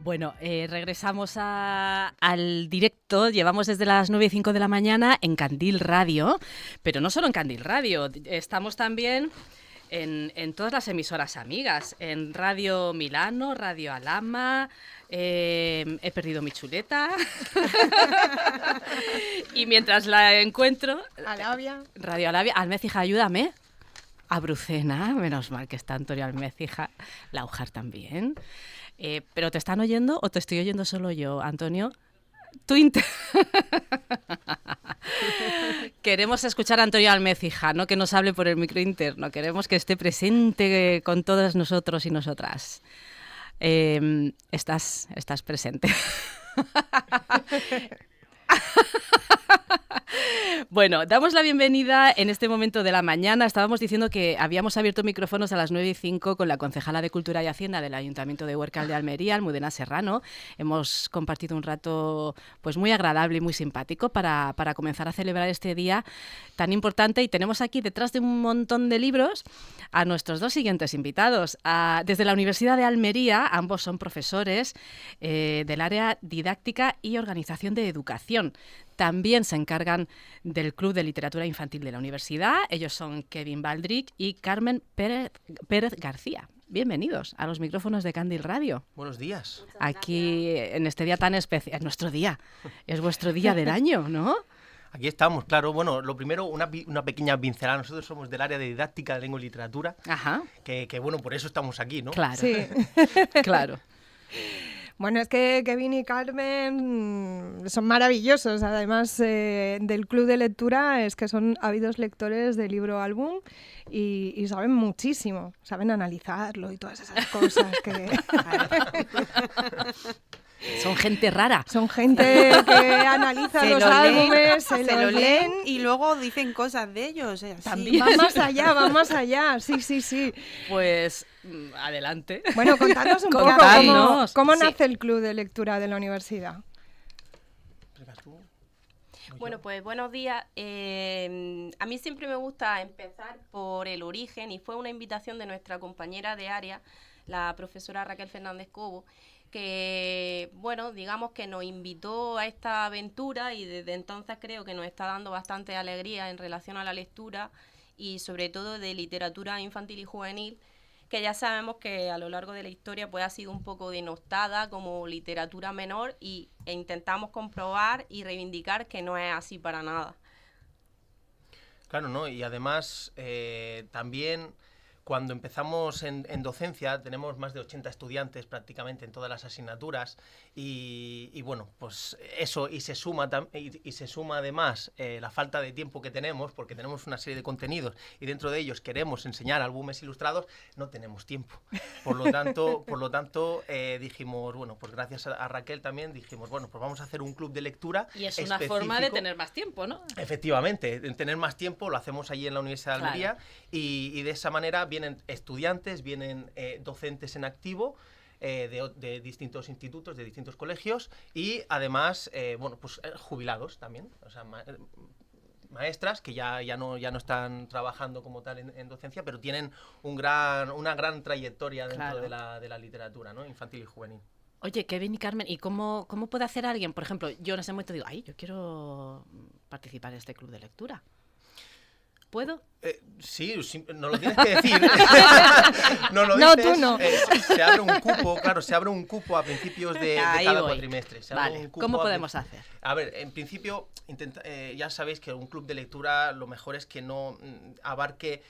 Bueno, regresamos al directo. Llevamos desde las 9:05 de la mañana en Candil Radio, pero no solo en Candil Radio, estamos también en todas las emisoras amigas, en Radio Milano, Radio Alama, he perdido mi chuleta y mientras la encuentro... Alavia. Radio Alavia, Almécija, ayúdame. Abrucena, menos mal que está Antonio Almécija, Laujar también. ¿Pero te están oyendo o te estoy oyendo solo yo, Antonio? Queremos escuchar a Antonio Almécija, no que nos hable por el micro interno. Queremos que esté presente con todos nosotros y nosotras. Estás presente. Bueno, damos la bienvenida en este momento de la mañana. Estábamos diciendo que habíamos abierto micrófonos a las 9:05 con la concejala de Cultura y Hacienda del Ayuntamiento de Huércal de Almería, Almudena Serrano. Hemos compartido un rato pues muy agradable y muy simpático para comenzar a celebrar este día tan importante. Y tenemos aquí detrás de un montón de libros a nuestros dos siguientes invitados. Desde la Universidad de Almería, ambos son profesores del área didáctica y organización de educación. También se encargan del Club de Literatura Infantil de la Universidad. Ellos son Kevin Baldrich y Carmen Pérez García. Bienvenidos a los micrófonos de Candil Radio. Buenos días. Aquí, en este día tan especial, es nuestro día, es vuestro día del año, ¿no? Aquí estamos, claro. Bueno, lo primero, una pequeña pincelada. Nosotros somos del área de didáctica de lengua y literatura. Ajá. Que bueno, por eso estamos aquí, ¿no? Claro, Sí. claro. Bueno, es que Kevin y Carmen son maravillosos. Además del club de lectura, es que son ávidos lectores de libro álbum y saben muchísimo. Saben analizarlo y todas esas cosas que... Son gente rara. Son gente que analiza los álbumes, se los leen y luego dicen cosas de ellos. Así. También. Va más allá, sí. Pues adelante. Bueno, contadnos un poco cómo nace el club de lectura de la universidad. Bueno, pues buenos días. A mí siempre me gusta empezar por el origen y fue una invitación de nuestra compañera de área, la profesora Raquel Fernández Cobo, que, bueno, digamos que nos invitó a esta aventura y desde entonces creo que nos está dando bastante alegría en relación a la lectura y sobre todo de literatura infantil y juvenil, que ya sabemos que a lo largo de la historia pues ha sido un poco denostada como literatura menor e intentamos comprobar y reivindicar que no es así para nada. Claro, ¿no? Y además también... Cuando empezamos en docencia tenemos más de 80 estudiantes prácticamente en todas las asignaturas y bueno, pues eso y se suma además la falta de tiempo que tenemos porque tenemos una serie de contenidos y dentro de ellos queremos enseñar álbumes ilustrados, no tenemos tiempo. Por lo tanto dijimos, bueno, pues gracias a Raquel también dijimos, bueno, pues vamos a hacer un club de lectura y es una forma de tener más tiempo, ¿no? Efectivamente, de tener más tiempo, lo hacemos allí en la Universidad de Almería, claro. y de esa manera vienen estudiantes, vienen docentes en activo de distintos institutos, de distintos colegios y además, bueno, pues jubilados también, o sea, maestras que ya no están trabajando como tal en docencia, pero tienen una gran trayectoria dentro de la literatura, ¿no? Infantil y juvenil. Oye, Kevin y Carmen, ¿y cómo puede hacer alguien? Por ejemplo, yo en ese momento digo, yo quiero participar en este club de lectura. ¿Puedo? Sí, no lo tienes que decir. No lo no, dices. Tú no. Se abre un cupo a principios de cada cuatrimestre. Vale, ¿cómo podemos hacer? A ver, en principio, ya sabéis que un club de lectura lo mejor es que no abarque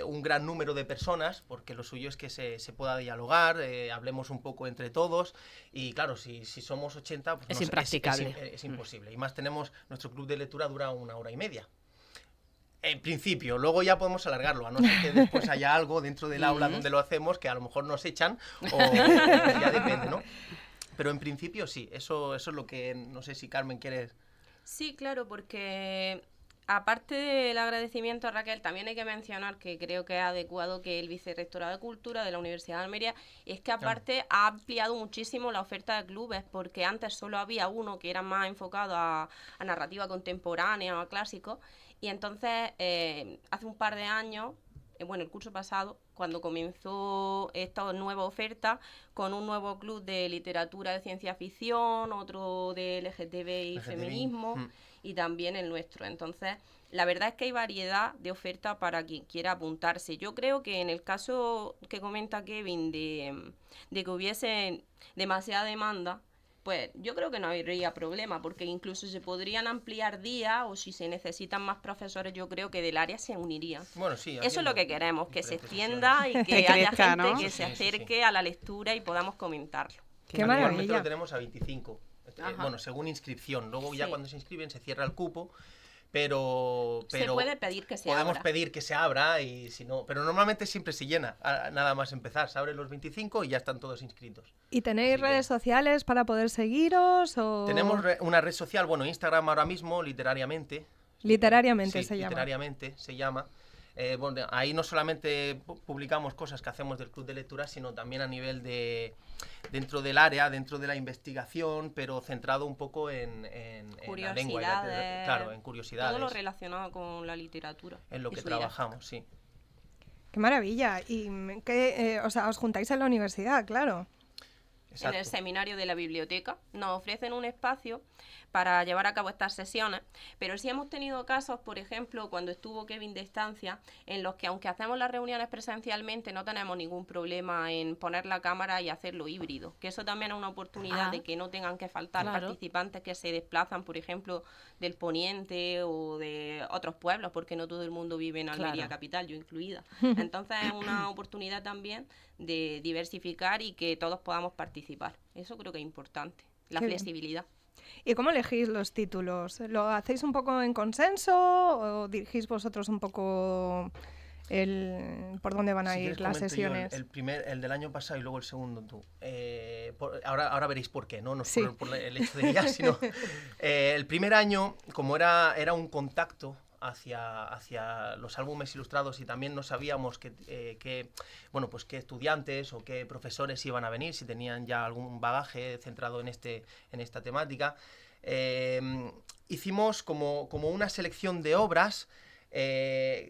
un gran número de personas, porque lo suyo es que se pueda dialogar, hablemos un poco entre todos, y claro, si somos 80, pues es impracticable. Es imposible. Y más nuestro club de lectura dura 1 hora y media. En principio, luego ya podemos alargarlo, a no ser que después haya algo dentro del aula donde lo hacemos que a lo mejor nos echan o ya depende, ¿no? Pero en principio sí, eso es lo que, no sé si Carmen quiere... Sí, claro, porque aparte del agradecimiento a Raquel, también hay que mencionar que creo que es adecuado que el vicerrectorado de Cultura de la Universidad de Almería es que aparte ha ampliado muchísimo la oferta de clubes, porque antes solo había uno que era más enfocado a narrativa contemporánea o a clásicos. Y entonces, hace un par de años, bueno, el curso pasado, cuando comenzó esta nueva oferta con un nuevo club de literatura de ciencia ficción, otro de LGTBI y feminismo y también el nuestro. Entonces, la verdad es que hay variedad de oferta para quien quiera apuntarse. Yo creo que en el caso que comenta Kevin de que hubiese demasiada demanda, pues yo creo que no habría problema, porque incluso se podrían ampliar días o si se necesitan más profesores, yo creo que del área se unirían. Bueno, sí, eso es lo que queremos, que se extienda y que Que haya crezca, gente ¿no? que se acerque a la lectura y podamos comentarlo. Qué Actualmente maravilla. lo tenemos a 25. Bueno, según inscripción. Luego ya Sí. cuando se inscriben se cierra el cupo, pero Se puede pedir que se podemos abra. pedir que se abra y si no, pero normalmente siempre se llena, nada más empezar, se abren los 25 y ya están todos inscritos. ¿Y tenéis Así que- redes sociales para poder seguiros? O... Tenemos una red social, bueno, Instagram ahora mismo, literariamente. Literariamente Sí, se llama. literariamente se llama. Bueno, ahí no solamente publicamos cosas que hacemos del Club de Lectura, sino también a nivel de dentro del área, dentro de la investigación, pero centrado un poco en la lengua. Curiosidades, Claro, en curiosidades. todo lo relacionado con la literatura. En lo y que su didáctica. trabajamos, sí. Qué maravilla. Y o sea, os juntáis en la universidad, claro. En el seminario de la biblioteca. Nos ofrecen un espacio para llevar a cabo estas sesiones, pero sí hemos tenido casos, por ejemplo, cuando estuvo Kevin de estancia, en los que aunque hacemos las reuniones presencialmente, no tenemos ningún problema en poner la cámara y hacerlo híbrido, que eso también es una oportunidad de que no tengan que faltar participantes que se desplazan, por ejemplo, del Poniente o de otros pueblos, porque no todo el mundo vive en Almería capital, yo incluida. Entonces es una oportunidad también de diversificar y que todos podamos participar. Eso creo que es importante, la Qué bien. flexibilidad. ¿Y cómo elegís los títulos? ¿Lo hacéis un poco en consenso o dirigís vosotros un poco por dónde van a Si ir quieres, las comento yo sesiones? el del año pasado y luego el segundo tú. Ahora veréis por qué, no es Sí. por el hecho de ya, sino el primer año, como era un contacto hacia los álbumes ilustrados y también no sabíamos qué estudiantes o qué profesores iban a venir, si tenían ya algún bagaje centrado en esta temática, hicimos como una selección de obras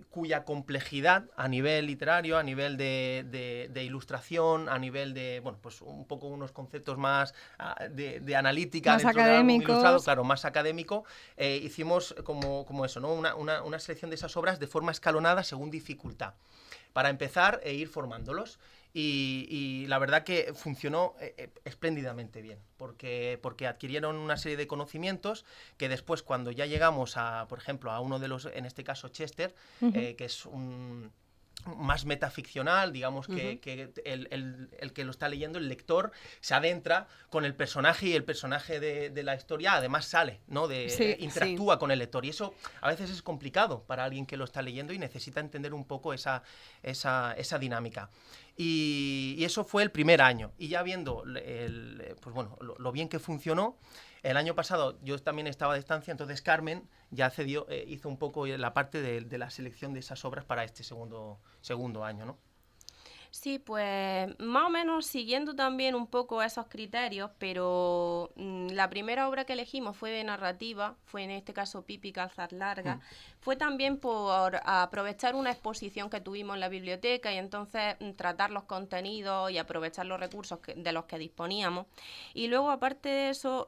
cuya complejidad a nivel literario, a nivel de ilustración, a nivel de, bueno, pues un poco unos conceptos más de analítica Más dentro del álbum académicos. ilustrado, claro, más académico, hicimos como eso, ¿no? Una selección de esas obras de forma escalonada según dificultad, para empezar e ir formándolos. Y la verdad que funcionó espléndidamente bien, porque adquirieron una serie de conocimientos que después, cuando ya llegamos por ejemplo, a uno de los, en este caso Chester, que es más metaficcional, digamos que el que lo está leyendo, el lector, se adentra con el personaje y el personaje de la historia además sale, ¿no? Interactúa con el lector, y eso a veces es complicado para alguien que lo está leyendo y necesita entender un poco esa dinámica. Y eso fue el primer año, y ya viendo pues bueno, lo bien que funcionó, el año pasado yo también estaba de estancia, entonces Carmen ya hizo un poco la parte de la selección de esas obras para este segundo año, ¿no? Sí, pues más o menos siguiendo también un poco esos criterios, pero la primera obra que elegimos fue de narrativa, fue en este caso Pipi Calzas Largas, fue también por aprovechar una exposición que tuvimos en la biblioteca y entonces tratar los contenidos y aprovechar los recursos de los que disponíamos. Y luego, aparte de eso,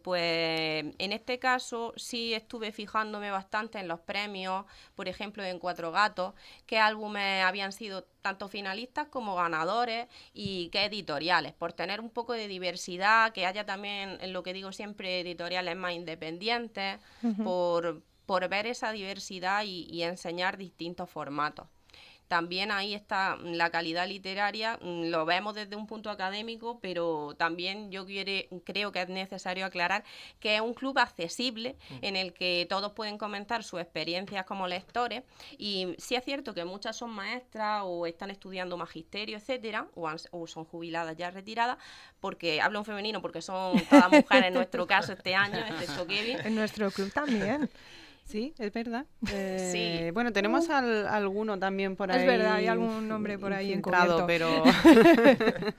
pues en este caso sí estuve fijándome bastante en los premios, por ejemplo en Cuatro Gatos, qué álbumes habían sido tanto finalistas como ganadores y qué editoriales, por tener un poco de diversidad, que haya también, en lo que digo siempre, editoriales más independientes, por ver esa diversidad y enseñar distintos formatos. También ahí está la calidad literaria, lo vemos desde un punto académico, pero también yo creo que es necesario aclarar que es un club accesible en el que todos pueden comentar sus experiencias como lectores, y sí es cierto que muchas son maestras o están estudiando magisterio, etcétera, o son jubiladas ya retiradas, porque hablo en femenino porque son todas mujeres en nuestro caso este año, excepto Kevin. En nuestro club también. Sí, es verdad. Sí. Bueno, tenemos alguno también por ahí. Es verdad, hay algún nombre por ahí infiltrado, encubierto. pero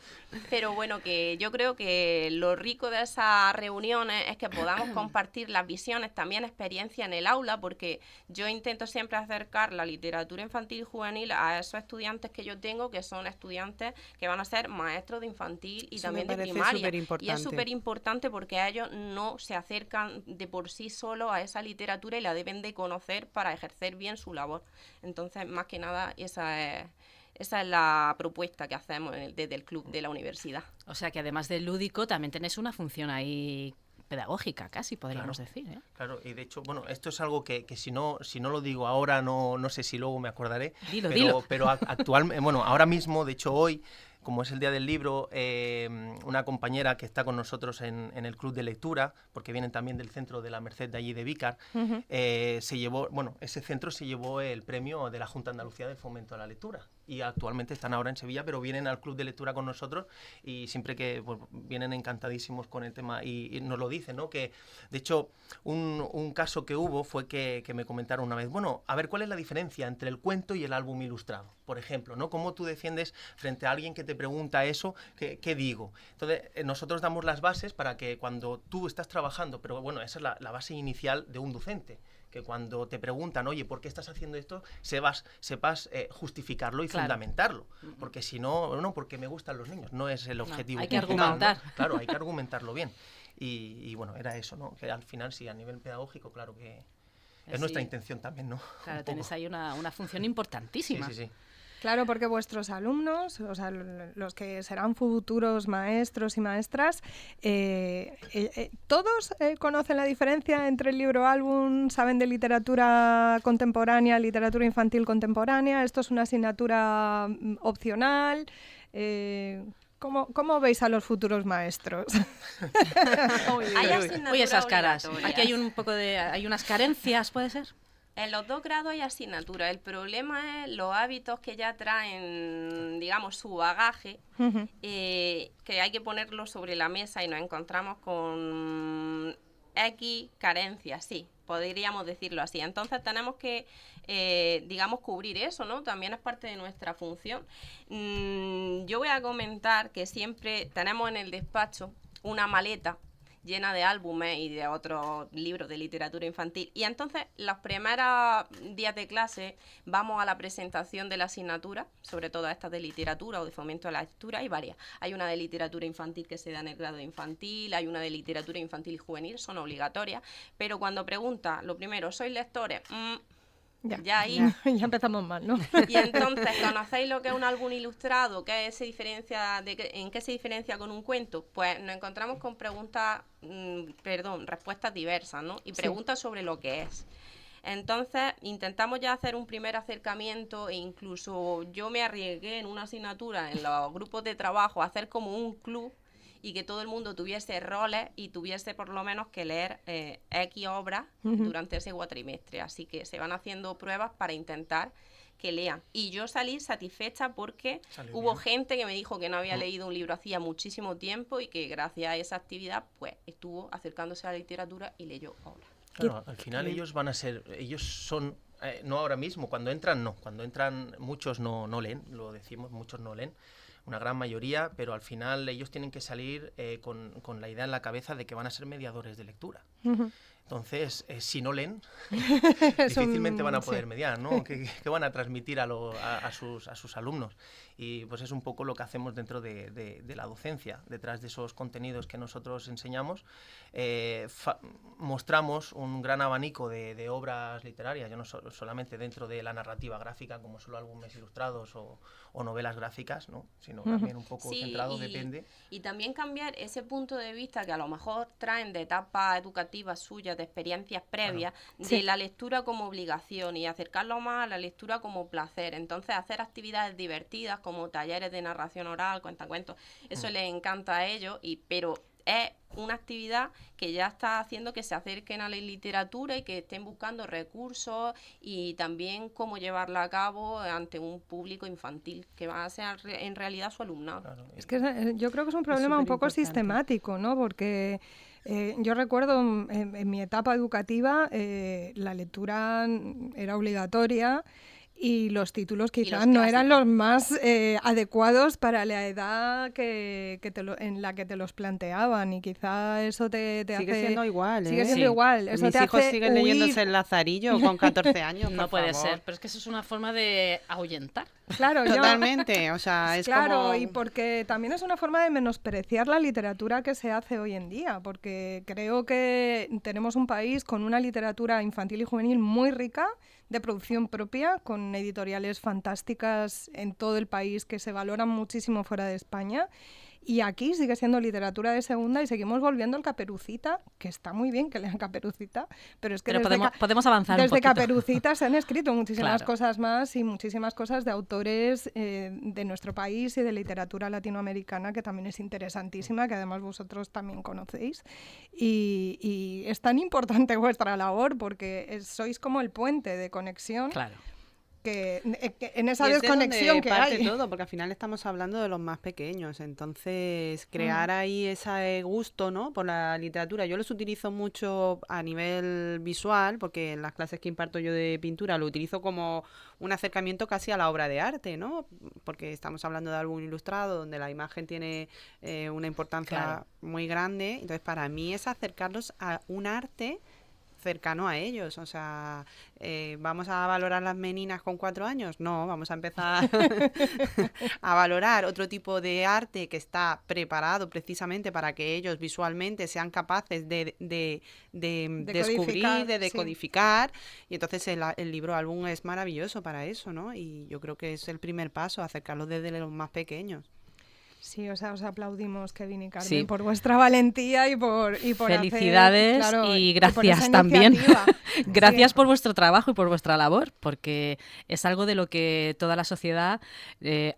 Pero bueno, que yo creo que lo rico de esas reuniones es que podamos compartir las visiones, también experiencia en el aula, porque yo intento siempre acercar la literatura infantil y juvenil a esos estudiantes que yo tengo, que son estudiantes que van a ser maestros de infantil y Eso también me de parece primaria. Y es superimportante. súper importante porque ellos no se acercan de por sí solos a esa literatura y la deben de conocer para ejercer bien su labor. Entonces, más que nada, esa es la propuesta que hacemos desde el club de la universidad. O sea que además del lúdico también tenéis una función ahí pedagógica, casi podríamos Claro. decir, ¿eh? Claro, y de hecho, bueno, esto es algo que si no lo digo ahora, no sé si luego me acordaré. Dilo. Pero actualmente, bueno, ahora mismo, de hecho hoy, como es el Día del Libro, una compañera que está con nosotros en el club de lectura, porque vienen también del centro de la Merced de allí de Vícar, se llevó, bueno, ese centro se llevó el premio de la Junta de Andalucía del Fomento a la Lectura. Y actualmente están ahora en Sevilla, pero vienen al club de lectura con nosotros y siempre que pues, vienen encantadísimos con el tema y nos lo dicen, ¿no? Que, de hecho, un caso que hubo fue que me comentaron una vez, bueno, a ver, ¿cuál es la diferencia entre el cuento y el álbum ilustrado? Por ejemplo, ¿no? ¿Cómo tú defiendes frente a alguien que te pregunta eso? ¿Qué digo? Entonces, nosotros damos las bases para que cuando tú estás trabajando, pero bueno, esa es la base inicial de un docente, que cuando te preguntan, oye, ¿por qué estás haciendo esto? Sepas justificarlo y fundamentarlo. Porque si no, porque me gustan los niños, no es el objetivo. hay que principal, argumentar. ¿no? Claro, hay que argumentarlo bien. Y bueno, era eso, ¿no? Que al final sí, a nivel pedagógico, claro que es nuestra intención también, ¿no? Claro, tenéis ahí una función importantísima. Sí. Claro, porque vuestros alumnos, o sea, los que serán futuros maestros y maestras, ¿todos conocen la diferencia entre el libro álbum? ¿Saben de literatura contemporánea, literatura infantil contemporánea? ¿Esto es una asignatura opcional? ¿Cómo veis a los futuros maestros? Hay asignaturas Uy, esas caras. obligatorias. Aquí hay unas carencias, ¿puede ser? En los 2 grados hay asignaturas. El problema es los hábitos que ya traen, digamos, su bagaje, que hay que ponerlo sobre la mesa y nos encontramos con X carencias, sí, podríamos decirlo así. Entonces tenemos que, digamos, cubrir eso, ¿no? También es parte de nuestra función. Yo voy a comentar que siempre tenemos en el despacho una maleta llena de álbumes y de otros libros de literatura infantil. Y entonces, los primeros días de clase vamos a la presentación de la asignatura, sobre todo estas de literatura o de fomento a la lectura, hay varias. Hay una de literatura infantil que se da en el grado infantil, hay una de literatura infantil y juvenil, son obligatorias, pero cuando pregunta, lo primero, ¿sois lectores? Ya ahí. Ya empezamos mal, ¿no? Y entonces, ¿conocéis lo que es un álbum ilustrado? ¿En qué se diferencia con un cuento? Pues nos encontramos con respuestas diversas, ¿no? Y preguntas sobre lo que es. Entonces, intentamos ya hacer un primer acercamiento e incluso yo me arriesgué en una asignatura en los grupos de trabajo a hacer como un club y que todo el mundo tuviese roles y tuviese por lo menos que leer X obras durante ese cuatrimestre. Así que se van haciendo pruebas para intentar que lean. Y yo salí satisfecha porque hubo gente que me dijo que no había leído un libro hacía muchísimo tiempo y que gracias a esa actividad pues estuvo acercándose a la literatura y leyó obras. Claro, al final ellos son, no ahora mismo, cuando entran muchos no leen, lo decimos, muchos no leen, una gran mayoría, pero al final ellos tienen que salir con la idea en la cabeza de que van a ser mediadores de lectura. Entonces, si no leen, difícilmente van a poder mediar, ¿no? ¿Qué van a transmitir a sus alumnos? Y pues es un poco lo que hacemos dentro de la docencia. Detrás de esos contenidos que nosotros enseñamos, mostramos un gran abanico de obras literarias, ya no solamente dentro de la narrativa gráfica, como solo álbumes ilustrados o novelas gráficas, ¿no? Sino también un poco centrado, depende. Y también cambiar ese punto de vista que a lo mejor traen de etapas educativas suyas, de experiencias previas, de la lectura como obligación y acercarlo más a la lectura como placer. Entonces, hacer actividades divertidas como talleres de narración oral, cuentacuentos, eso les encanta a ellos, pero es una actividad que ya está haciendo que se acerquen a la literatura y que estén buscando recursos y también cómo llevarla a cabo ante un público infantil, que va a ser en realidad su alumnado. Claro. Es que yo creo que es un problema un poco sistemático, ¿no? Porque Yo recuerdo en mi etapa educativa la lectura era obligatoria y los títulos quizás no eran los más adecuados para la edad en la que te los planteaban, y quizá eso te Sigue hace... siendo igual, ¿eh? Sigue siendo igual. Eso Mis te hijos hace siguen huir. leyéndose el Lazarillo con 14 años, No por puede favor. ser, pero es que eso es una forma de ahuyentar. Claro, Totalmente, o sea, es claro, como... y porque también es una forma de menospreciar la literatura que se hace hoy en día, porque creo que tenemos un país con una literatura infantil y juvenil muy rica, de producción propia, con editoriales fantásticas en todo el país que se valoran muchísimo fuera de España. Y aquí sigue siendo literatura de segunda y seguimos volviendo al Caperucita, que está muy bien que lean Caperucita, pero es que Pero desde podemos avanzar un desde poquito. Caperucita se han escrito muchísimas Claro. cosas más y muchísimas cosas de autores de nuestro país y de literatura latinoamericana, que también es interesantísima, que además vosotros también conocéis. Y es tan importante vuestra labor porque sois como el puente de conexión. Claro. Que en esa Y es de desconexión donde que parte hay. todo, porque al final estamos hablando de los más pequeños, entonces crear ahí ese gusto, ¿no?, por la literatura. Yo los utilizo mucho a nivel visual, porque en las clases que imparto yo de pintura lo utilizo como un acercamiento casi a la obra de arte, ¿no?, porque estamos hablando de álbum ilustrado donde la imagen tiene una importancia muy grande. Entonces para mí es acercarlos a un arte cercano a ellos. O sea, ¿vamos a valorar las meninas con 4 años? No, vamos a empezar a valorar otro tipo de arte que está preparado precisamente para que ellos visualmente sean capaces de descubrir, de decodificar. Y entonces el libro álbum es maravilloso para eso, ¿no? Y yo creo que es el primer paso, acercarlos desde los más pequeños. Sí, o sea, os aplaudimos, Kevin y Carmen, Sí. por vuestra valentía y por Felicidades hacer, claro, y por esa gracias también. iniciativa. Gracias Sí. por vuestro trabajo y por vuestra labor, porque es algo de lo que toda la sociedad,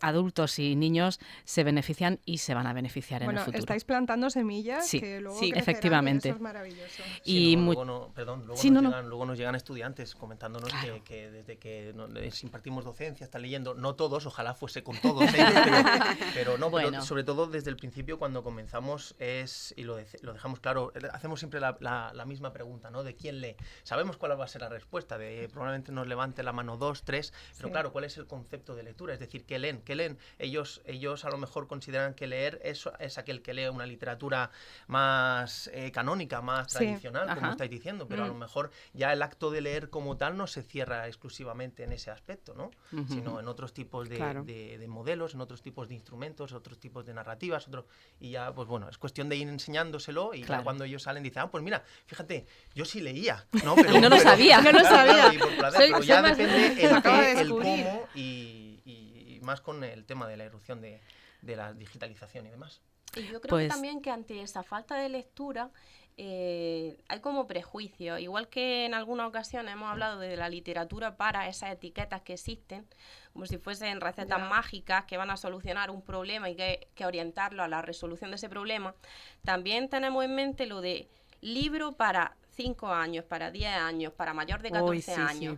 adultos y niños, se benefician y se van a beneficiar en el futuro. Estáis plantando semillas Sí, que luego sí, crecerán, efectivamente. y eso es maravilloso. Y Sí, mu- luego nos llegan estudiantes comentándonos Claro. que desde que les impartimos docencia, están leyendo, no todos, ojalá fuese con todos ellos, pero no, Bueno. pero sobre todo desde el principio cuando comenzamos y lo dejamos claro, hacemos siempre la misma pregunta, ¿no? ¿De quién lee? Sabemos cuál va a ser la respuesta, probablemente nos levante la mano 2, 3, pero Sí. claro, ¿cuál es el concepto de lectura? Es decir, ¿qué leen? ¿Qué leen? Ellos a lo mejor consideran que leer es aquel que lee una literatura más canónica, más Sí. tradicional, como Ajá. estáis diciendo, pero a lo mejor ya el acto de leer como tal no se cierra exclusivamente en ese aspecto, ¿no? Ujú. Sino en otros tipos Claro. de modelos, en otros tipos de instrumentos, otros tipos de narrativas, y ya, pues bueno, es cuestión de ir enseñándoselo y Claro. ya cuando ellos salen dicen, pues mira, fíjate, yo sí leía, ¿no? Y no lo sabía. No lo sabía. y por placer, Soy- pero soy ya más- depende el acaba de qué, el descubrir. cómo y más con el tema de la irrupción de la digitalización y demás. Y yo creo Pues- que también que ante esa falta de lectura hay como prejuicios. Igual que en algunas ocasiones hemos hablado de la literatura para esas etiquetas que existen, como si fuesen recetas mágicas que van a solucionar un problema y que orientarlo a la resolución de ese problema. También tenemos en mente lo de libro para 5 años, para 10 años, para mayor de 14 Uy, sí, años.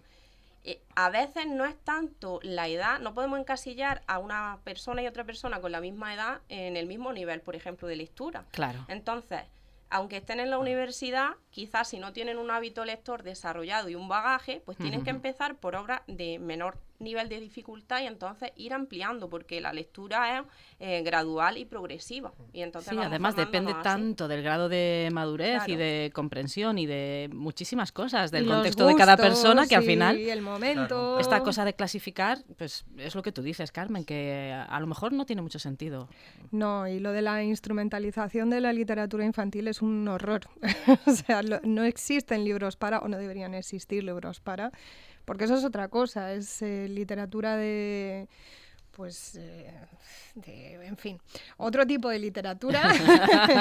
sí. A veces no es tanto la edad, no podemos encasillar a una persona y otra persona con la misma edad en el mismo nivel, por ejemplo, de lectura. Claro. Entonces, aunque estén en la universidad, quizás si no tienen un hábito lector desarrollado y un bagaje, pues tienen que empezar por obras de menor nivel de dificultad y entonces ir ampliando, porque la lectura es gradual y progresiva. Y entonces Sí, vamos además depende formándonos así. tanto del grado de madurez y Claro. de comprensión y de muchísimas cosas, del Y los contexto de cada gustos persona, que al y final el momento. Claro. esta cosa de clasificar, pues es lo que tú dices, Carmen, que a lo mejor no tiene mucho sentido. No, y lo de la instrumentalización de la literatura infantil es un horror. O sea, no existen libros para, o no deberían existir libros para, porque eso es otra cosa, es literatura de... Pues, en fin, otro tipo de literatura.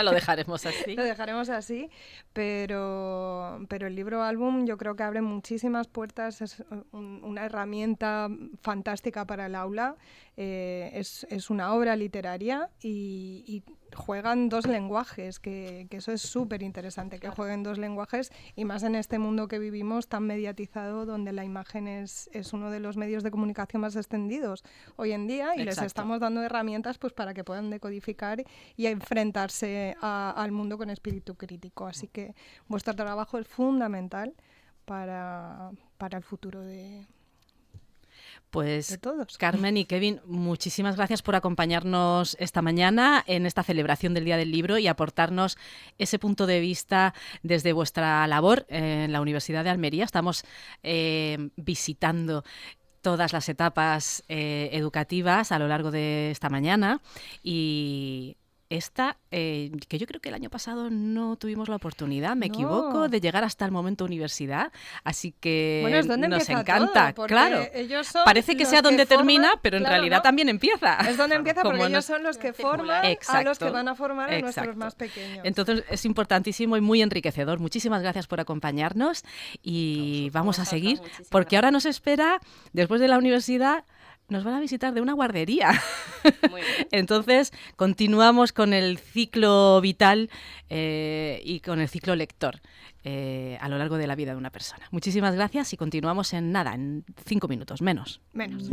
Lo dejaremos así. Lo dejaremos así, pero el libro álbum yo creo que abre muchísimas puertas, es una herramienta fantástica para el aula, es una obra literaria y juegan 2 lenguajes, que eso es súper interesante, que jueguen 2 lenguajes, y más en este mundo que vivimos tan mediatizado, donde la imagen es uno de los medios de comunicación más extendidos hoy en día, y les estamos dando herramientas pues para que puedan decodificar y enfrentarse al mundo con espíritu crítico. Así que vuestro trabajo es fundamental para el futuro de Pues todos. Carmen y Kevin, muchísimas gracias por acompañarnos esta mañana en esta celebración del Día del Libro y aportarnos ese punto de vista desde vuestra labor en la Universidad de Almería. Estamos visitando todas las etapas educativas a lo largo de esta mañana, y esta, que yo creo que el año pasado no tuvimos la oportunidad, me equivoco, de llegar hasta el momento universidad, así que bueno, es donde nos empieza encanta, todo, claro. Ellos son parece que sea donde termina, pero en claro, realidad ¿no? también empieza. Es donde empieza, porque Como ellos son los que forman a los que van a formar a nuestros más pequeños. Entonces es importantísimo y muy enriquecedor. Muchísimas gracias por acompañarnos y vamos a seguir, porque ahora nos espera, después de la universidad, nos van a visitar de una guardería. Muy bien. Entonces, continuamos con el ciclo vital y con el ciclo lector a lo largo de la vida de una persona. Muchísimas gracias y continuamos en 5 minutos, menos. Menos.